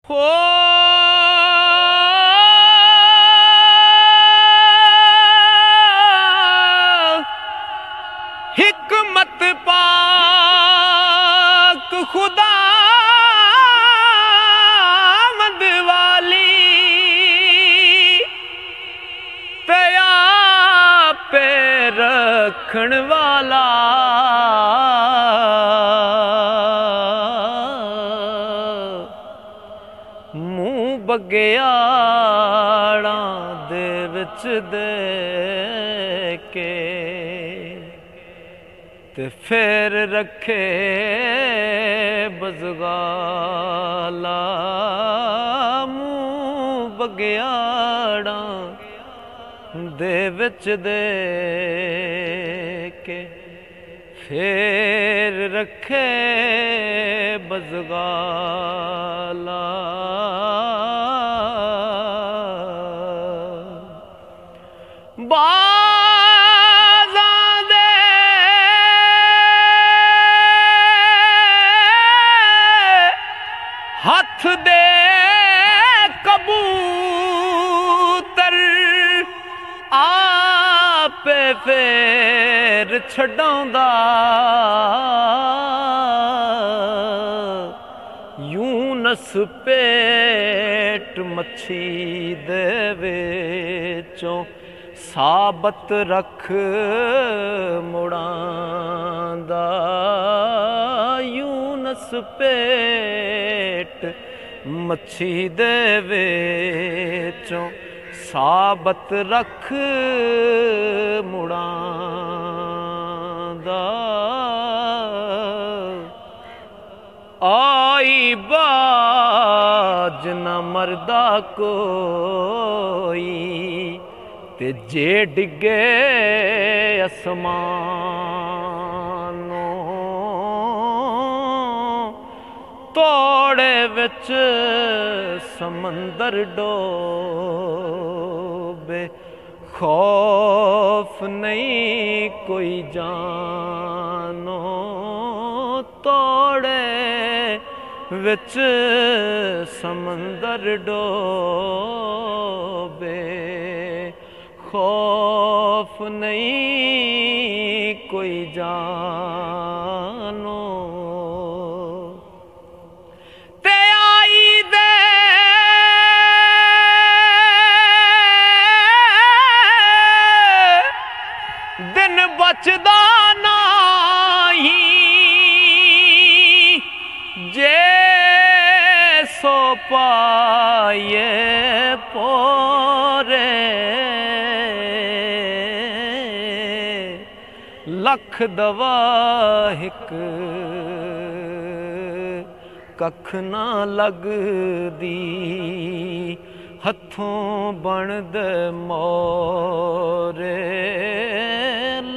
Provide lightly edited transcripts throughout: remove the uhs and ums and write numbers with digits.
हो हिकमत पाक खुदा मद वाली तया पे रखण वाला मुँह बगियाड़ा दे विच दे के ते फिर रखे बज़गाला मुँह बगियाड़ा दे विच दे के फिर रखे बज़गाला हथ दे कबूतर आपे फेर छड़ाउंदा यूनस पेट मच्छी दे विचों साबत रख मुड़ांदा यूनस पेट मच्छी दे विचों साबत रख मुड़ांदा आई बाज न मरदा कोई ते जे डिगे असमानों तोड़े विच समंदर डोबे खौफ नहीं कोई जानो तोड़े विच समंदर डोबे खौफ नहीं कोई जानो ते आई दे दिन बचदा नहीं जे सो पाए पोरे लख दवा हिक कख ना लगदी हथों बनद मोरे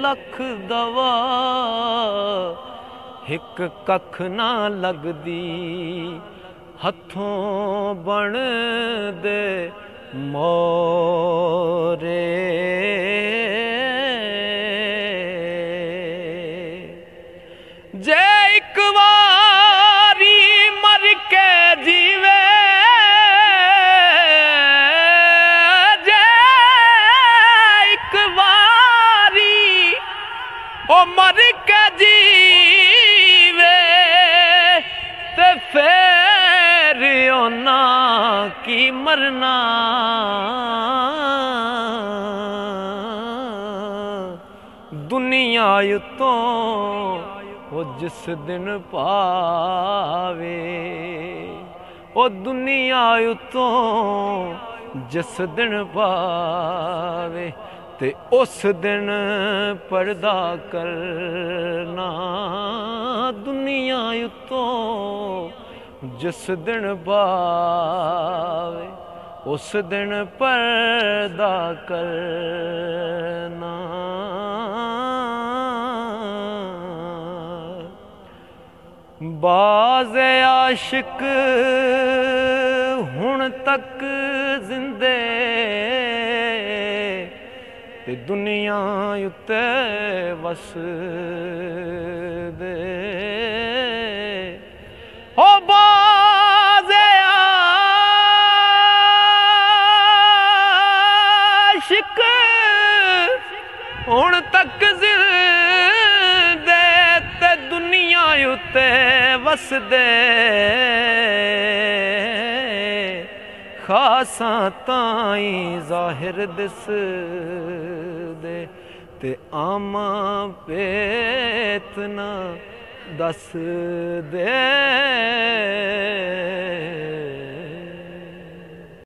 लख दवा हिक कख ना लगदी हथों बनद मोरे जे एक बारी मर के जीवे जे एक बारी ओ मर के जीवे ते फिर ओना की मरना दुनिया युतों वो जिस दिन पावे ओ दुनिया युतों जिस दिन पावे ते उस दिन पर्दा करना दुनिया युतों जिस दिन पावे उस दिन पर्दा करना बाज़े आशिक हुण तक जिंदे ते दुनिया उत्ते वसदे ओ बाज़े जिंदे ते दुनिया उत्ते वसदे खासा ताई जाहिर दिसदे ते आमा पेत ना दस दे।